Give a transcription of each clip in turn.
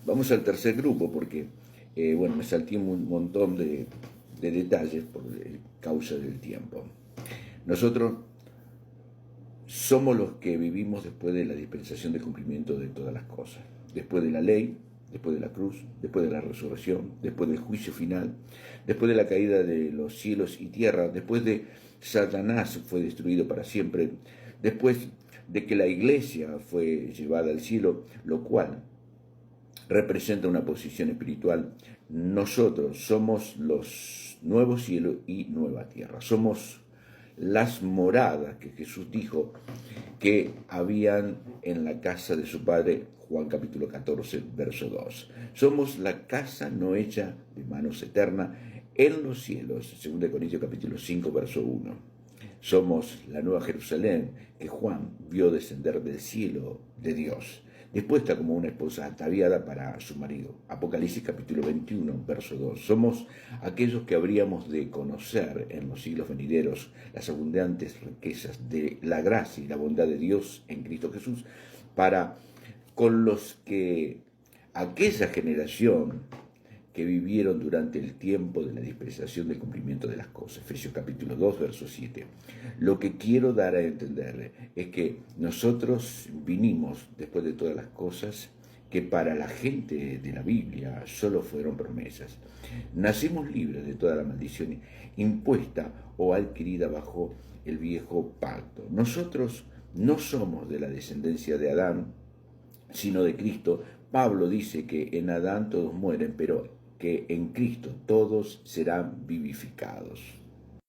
Vamos al tercer grupo porque, me salté un montón de detalles por causa del tiempo. Nosotros somos los que vivimos después de la dispensación de cumplimiento de todas las cosas, después de la ley, después de la cruz, después de la resurrección, después del juicio final, después de la caída de los cielos y tierra, después de Satanás fue destruido para siempre, después de que la iglesia fue llevada al cielo, lo cual representa una posición espiritual. Nosotros somos los nuevos cielos y nueva tierra. Somos las moradas que Jesús dijo que habían en la casa de su Padre, Juan capítulo 14, verso 2. Somos la casa no hecha de manos eterna en los cielos, 2 Corintios capítulo 5, verso 1. Somos la nueva Jerusalén que Juan vio descender del cielo de Dios, dispuesta como una esposa ataviada para su marido. Apocalipsis capítulo 21, verso 2. Somos aquellos que habríamos de conocer en los siglos venideros las abundantes riquezas de la gracia y la bondad de Dios en Cristo Jesús, para con los que aquella generación que vivieron durante el tiempo de la dispensación del cumplimiento de las cosas. Efesios capítulo 2, verso 7. Lo que quiero dar a entender es que nosotros vinimos, después de todas las cosas, que para la gente de la Biblia solo fueron promesas. Nacimos libres de toda la maldición impuesta o adquirida bajo el viejo pacto. Nosotros no somos de la descendencia de Adán, sino de Cristo. Pablo dice que en Adán todos mueren, pero que en Cristo todos serán vivificados.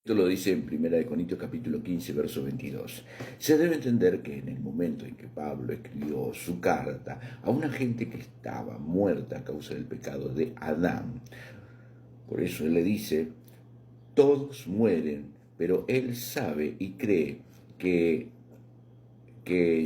Esto lo dice en 1 Corintios capítulo 15, verso 22. Se debe entender que en el momento en que Pablo escribió su carta a una gente que estaba muerta a causa del pecado de Adán, por eso él le dice, todos mueren, pero él sabe y cree que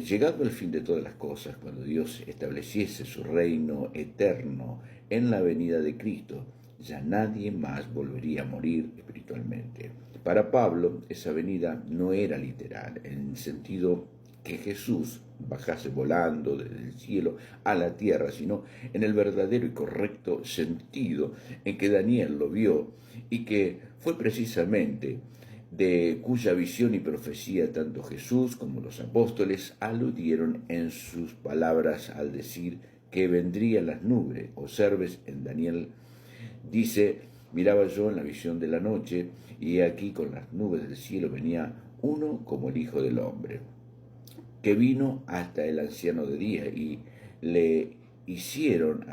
llegado al fin de todas las cosas, cuando Dios estableciese su reino eterno en la venida de Cristo, ya nadie más volvería a morir espiritualmente. Para Pablo, esa venida no era literal, en el sentido que Jesús bajase volando desde el cielo a la tierra, sino en el verdadero y correcto sentido en que Daniel lo vio y que fue precisamente de cuya visión y profecía tanto Jesús como los apóstoles aludieron en sus palabras al decir que vendrían las nubes. Observes en Daniel, dice, miraba yo en la visión de la noche, y aquí con las nubes del cielo venía uno como el Hijo del Hombre, que vino hasta el anciano de día, y le hicieron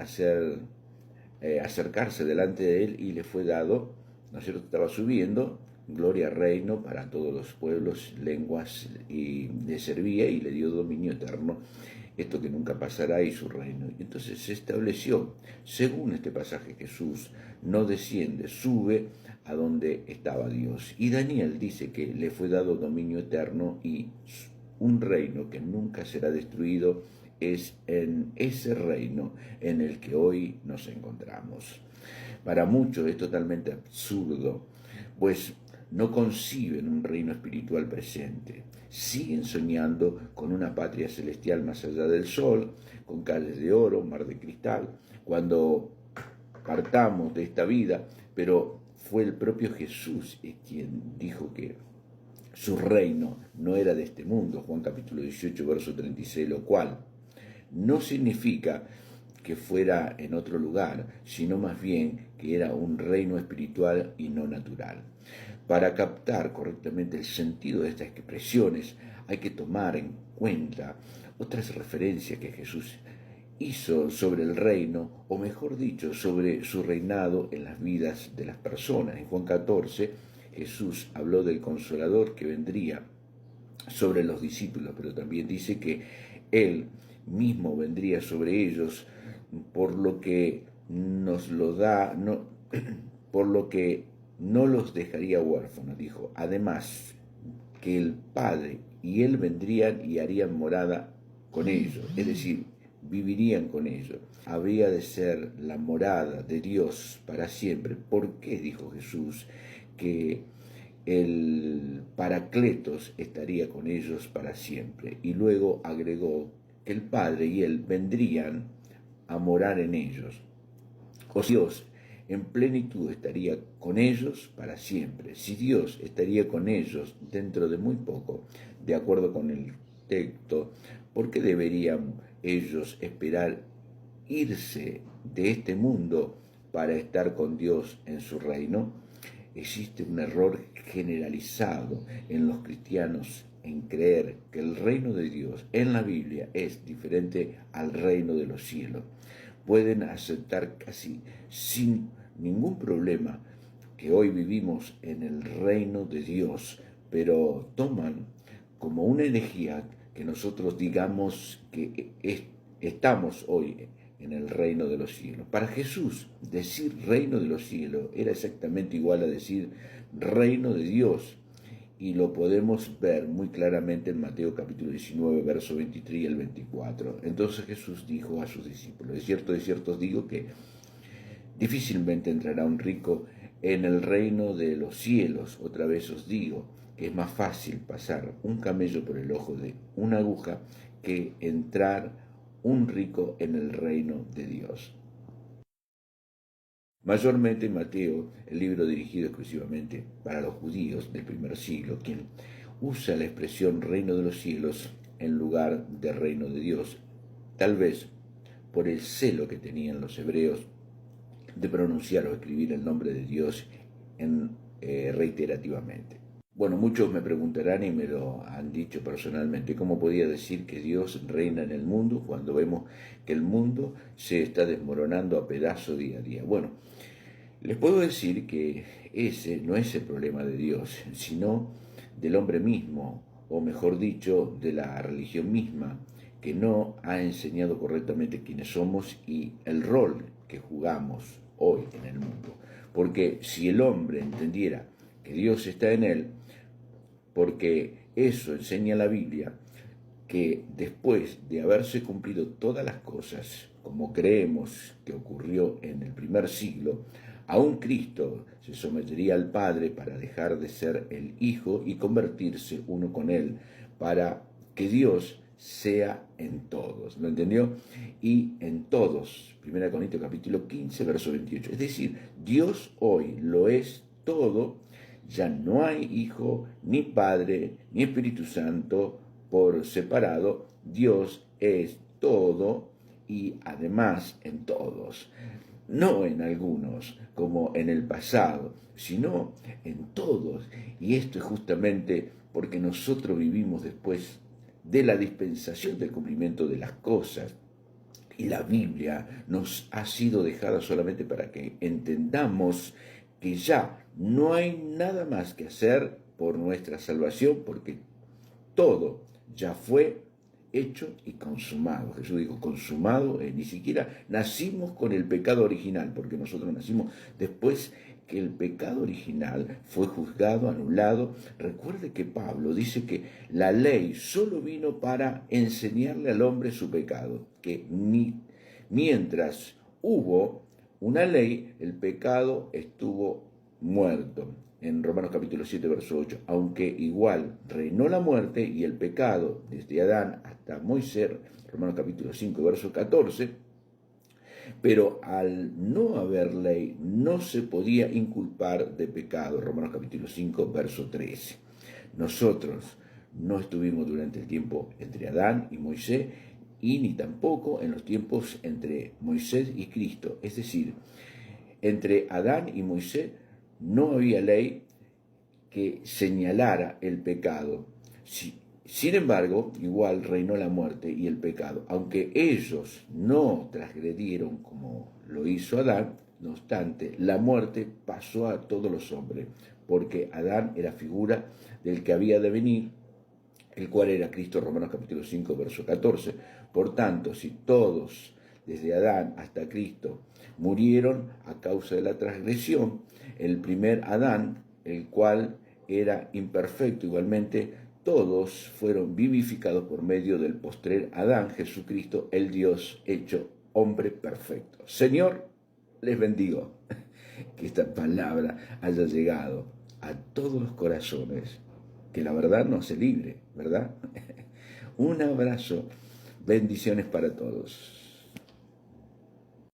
acercarse delante de él, y le fue dado, ¿no es cierto?, estaba subiendo, gloria, reino para todos los pueblos, lenguas, y le servía y le dio dominio eterno, esto que nunca pasará, y su reino. Y entonces se estableció, según este pasaje, Jesús no desciende, sube a donde estaba Dios. Y Daniel dice que le fue dado dominio eterno y un reino que nunca será destruido. Es en ese reino en el que hoy nos encontramos. Para muchos es totalmente absurdo, pues no conciben un reino espiritual presente. Siguen soñando con una patria celestial más allá del sol, con calles de oro, mar de cristal, cuando partamos de esta vida, pero fue el propio Jesús quien dijo que su reino no era de este mundo, Juan capítulo 18, verso 36, lo cual no significa que fuera en otro lugar, sino más bien que era un reino espiritual y no natural. Para captar correctamente el sentido de estas expresiones hay que tomar en cuenta otras referencias que Jesús hizo sobre el reino, o mejor dicho, sobre su reinado en las vidas de las personas. En Juan 14, Jesús habló del Consolador que vendría sobre los discípulos, pero también dice que Él mismo vendría sobre ellos, por lo que nos lo da, no, por lo que no los dejaría huérfanos, dijo. Además, que el Padre y Él vendrían y harían morada con ellos, es decir, vivirían con ellos. Habría de ser la morada de Dios para siempre. ¿Por qué dijo Jesús que el Paracletos estaría con ellos para siempre? Y luego agregó que el Padre y Él vendrían a morar en ellos. O si Dios en plenitud estaría con ellos para siempre. Si Dios estaría con ellos dentro de muy poco, de acuerdo con el texto, ¿por qué deberían ellos esperar irse de este mundo para estar con Dios en su reino? Existe un error generalizado en los cristianos en creer que el reino de Dios en la Biblia es diferente al reino de los cielos. Pueden aceptar casi sin ningún problema que hoy vivimos en el reino de Dios, pero toman como una herejía que nosotros digamos que estamos hoy en el reino de los cielos. Para Jesús, decir reino de los cielos era exactamente igual a decir reino de Dios. Y lo podemos ver muy claramente en Mateo capítulo 19, verso 23 y el 24. Entonces Jesús dijo a sus discípulos: de cierto os digo que difícilmente entrará un rico en el reino de los cielos. Otra vez os digo que es más fácil pasar un camello por el ojo de una aguja que entrar un rico en el reino de Dios. Mayormente Mateo, el libro dirigido exclusivamente para los judíos del primer siglo, quien usa la expresión reino de los cielos en lugar de reino de Dios, tal vez por el celo que tenían los hebreos de pronunciar o escribir el nombre de Dios reiterativamente. Bueno, muchos me preguntarán y me lo han dicho personalmente: ¿cómo podía decir que Dios reina en el mundo cuando vemos que el mundo se está desmoronando a pedazos día a día? Bueno, les puedo decir que ese no es el problema de Dios, sino del hombre mismo, o mejor dicho, de la religión misma, que no ha enseñado correctamente quiénes somos y el rol que jugamos hoy en el mundo. Porque si el hombre entendiera que Dios está en él, porque eso enseña la Biblia, que después de haberse cumplido todas las cosas, como creemos que ocurrió en el primer siglo, aún Cristo se sometería al Padre para dejar de ser el Hijo y convertirse uno con Él, para que Dios sea en todos. ¿Lo entendió? Y en todos. 1 Corintios capítulo 15, verso 28. Es decir, Dios hoy lo es todo. Ya no hay Hijo, ni Padre, ni Espíritu Santo por separado. Dios es todo y además en todos. No en algunos, como en el pasado, sino en todos. Y esto es justamente porque nosotros vivimos después de la dispensación del cumplimiento de las cosas. Y la Biblia nos ha sido dejada solamente para que entendamos que ya no hay nada más que hacer por nuestra salvación, porque todo ya fue hecho y consumado. Jesús dijo consumado, ni siquiera nacimos con el pecado original, porque nosotros nacimos después que el pecado original fue juzgado, anulado. Recuerde que Pablo dice que la ley solo vino para enseñarle al hombre su pecado, que mientras hubo una ley, el pecado estuvo muerto. En Romanos capítulo 7, verso 8, aunque igual reinó la muerte y el pecado desde Adán hasta Moisés, Romanos capítulo 5, verso 14, pero al no haber ley no se podía inculpar de pecado, Romanos capítulo 5, verso 13. Nosotros no estuvimos durante el tiempo entre Adán y Moisés, y ni tampoco en los tiempos entre Moisés y Cristo, es decir, entre Adán y Moisés no había ley que señalara el pecado. Sin embargo, igual reinó la muerte y el pecado. Aunque ellos no transgredieron como lo hizo Adán, no obstante, la muerte pasó a todos los hombres, porque Adán era figura del que había de venir, el cual era Cristo, Romanos capítulo 5, verso 14. Por tanto, si todos, desde Adán hasta Cristo, murieron a causa de la transgresión, el primer Adán, el cual era imperfecto, igualmente todos fueron vivificados por medio del postrer Adán, Jesucristo, el Dios hecho hombre perfecto. Señor, les bendigo. Que esta palabra haya llegado a todos los corazones, que la verdad nos se libre, ¿verdad? Un abrazo, bendiciones para todos.